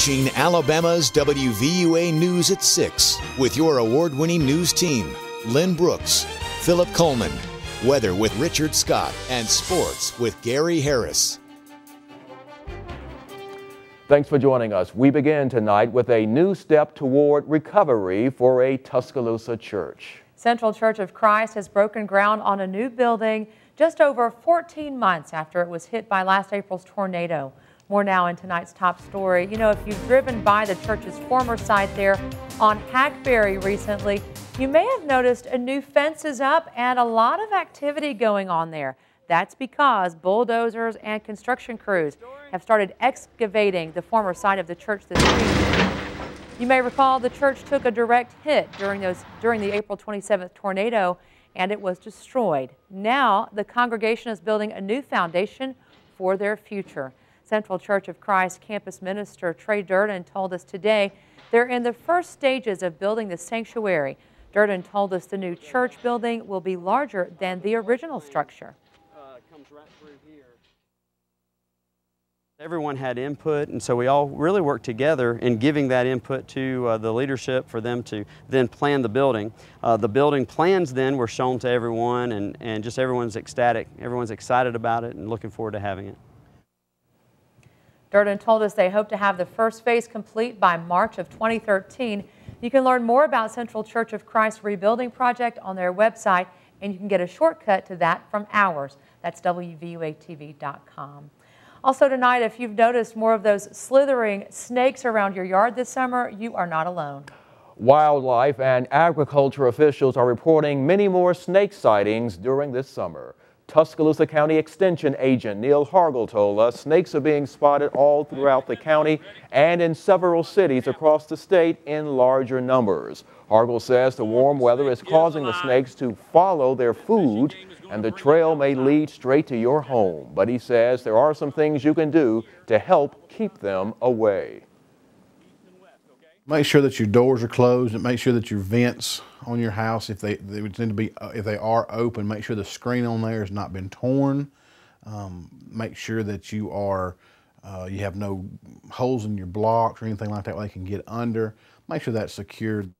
Watching Alabama's WVUA News at 6 with your award-winning news team, Lynn Brooks, Philip Coleman, weather with Richard Scott, and sports with Gary Harris. Thanks for joining us. We begin tonight with a new step toward recovery for a Tuscaloosa church. Central Church of Christ has broken ground on a new building just over 14 months after it was hit by last April's tornado. More now in tonight's top story. You know, if you've driven by the church's former site there on Hackberry recently, you may have noticed a new fence is up and a lot of activity going on there. That's because bulldozers and construction crews have started excavating the former site of the church this week. You may recall the church took a direct hit during the April 27th tornado, and it was destroyed. Now the congregation is building a new foundation for their future. Central Church of Christ campus minister Trey Durden told us today they're in the first stages of building the sanctuary. Durden told us the new church building will be larger than the original structure. Comes right through here. Everyone had input, and so we all really worked together in giving that input to the leadership for them to then plan the building. The building plans then were shown to everyone, and just everyone's ecstatic. Everyone's excited about it and looking forward to having it. Durden told us they hope to have the first phase complete by March of 2013. You can learn more about Central Church of Christ rebuilding project on their website, and you can get a shortcut to that from ours. That's WVUATV.com. Also tonight, if you've noticed more of those slithering snakes around your yard this summer, you are not alone. Wildlife and agriculture officials are reporting many more snake sightings during this summer. Tuscaloosa County Extension Agent Neil Hargel told us snakes are being spotted all throughout the county and in several cities across the state in larger numbers. Hargel says the warm weather is causing the snakes to follow their food, and the trail may lead straight to your home. But he says there are some things you can do to help keep them away. Make sure that your doors are closed, and make sure that your vents on your house, if they would tend to be, if they are open, make sure the screen on there has not been torn. Make sure that you are, you have no holes in your blocks or anything like that where they can get under. Make sure that's secured.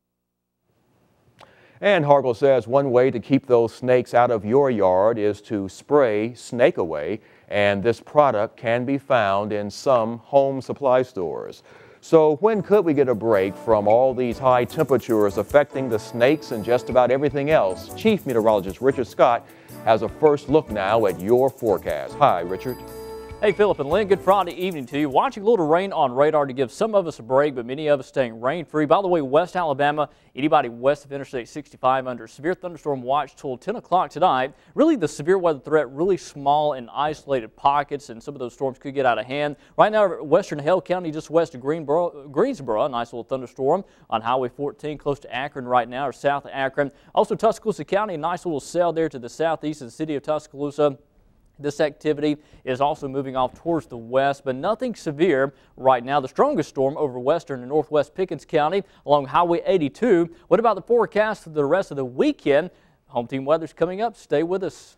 And Hargel says one way to keep those snakes out of your yard is to spray Snake Away, and this product can be found in some home supply stores. So when could we get a break from all these high temperatures affecting the snakes and just about everything else? Chief Meteorologist Richard Scott has a first look now at your forecast. Hi, Richard. Hey, Philip and Lynn, good Friday evening to you. Watching a little rain on radar to give some of us a break, but many of us staying rain-free. By the way, West Alabama, anybody west of Interstate 65 under severe thunderstorm watch till 10 o'clock tonight. Really, the severe weather threat really small and isolated pockets, and some of those storms could get out of hand. Right now, western Hale County, just west of Greensboro, a nice little thunderstorm on Highway 14, close to Akron right now, or south of Akron. Also, Tuscaloosa County, a nice little cell there to the southeast of the city of Tuscaloosa. This activity is also moving off towards the west, but nothing severe right now. The strongest storm over western and northwest Pickens County along Highway 82. What about the forecast for the rest of the weekend? Home team weather's coming up. Stay with us.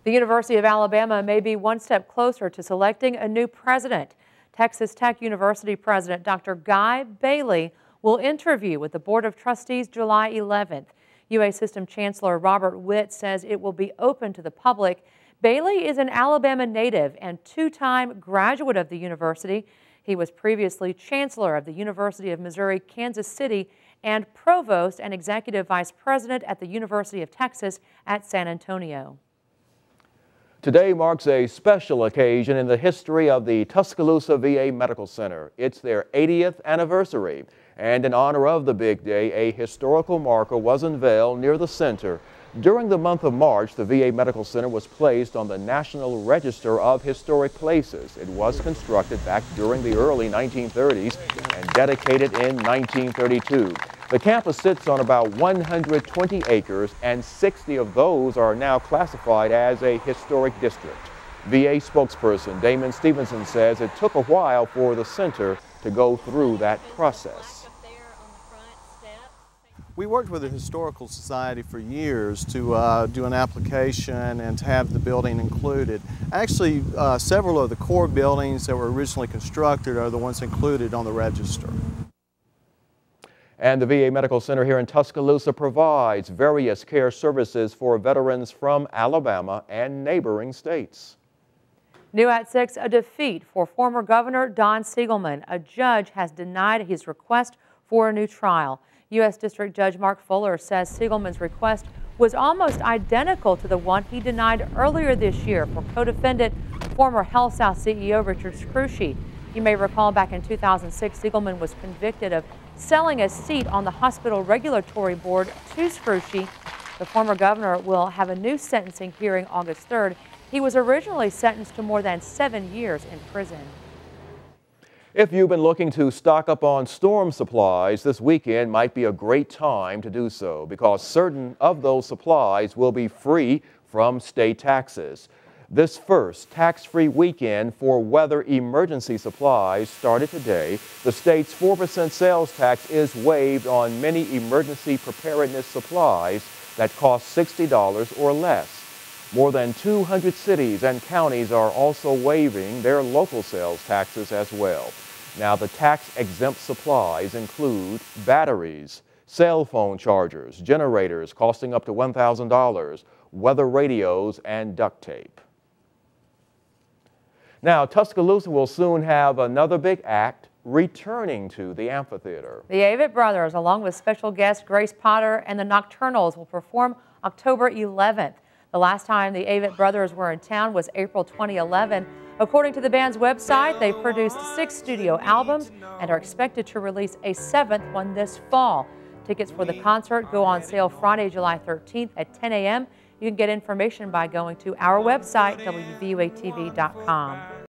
The University of Alabama may be one step closer to selecting a new president. Texas Tech University President Dr. Guy Bailey will interview with the Board of Trustees July 11th. UA System Chancellor Robert Witt says it will be open to the public. Bailey is an Alabama native and two-time graduate of the university. He was previously chancellor of the University of Missouri, Kansas City, and provost and executive vice president at the University of Texas at San Antonio. Today marks a special occasion in the history of the Tuscaloosa VA Medical Center. It's their 80th anniversary, and in honor of the big day, a historical marker was unveiled near the center. During the month of March, the VA Medical Center was placed on the National Register of Historic Places. It was constructed back during the early 1930s and dedicated in 1932. The campus sits on about 120 acres, and 60 of those are now classified as a historic district. VA spokesperson Damon Stevenson says it took a while for the center to go through that process. We worked with the Historical Society for years to do an application and to have the building included. Actually, several of the core buildings that were originally constructed are the ones included on the register. And the VA Medical Center here in Tuscaloosa provides various care services for veterans from Alabama and neighboring states. New at 6, a defeat for former Governor Don Siegelman. A judge has denied his request for a new trial. U.S. District Judge Mark Fuller says Siegelman's request was almost identical to the one he denied earlier this year for co-defendant former HealthSouth CEO Richard Scrushy. You may recall back in 2006, Siegelman was convicted of selling a seat on the hospital regulatory board to Scrushy. The former governor will have a new sentencing hearing August 3rd. He was originally sentenced to more than 7 years in prison. If you've been looking to stock up on storm supplies, this weekend might be a great time to do so because certain of those supplies will be free from state taxes. This first tax-free weekend for weather emergency supplies started today. The state's 4% sales tax is waived on many emergency preparedness supplies that cost $60 or less. More than 200 cities and counties are also waiving their local sales taxes as well. Now, the tax-exempt supplies include batteries, cell phone chargers, generators costing up to $1,000, weather radios, and duct tape. Now, Tuscaloosa will soon have another big act returning to the amphitheater. The Avett Brothers, along with special guest Grace Potter and the Nocturnals, will perform October 11th. The last time the Avett Brothers were in town was April 2011. According to the band's website, they produced 6 studio albums and are expected to release a 7th one this fall. Tickets for the concert go on sale Friday, July 13th at 10 a.m. You can get information by going to our website, WVUATV.com.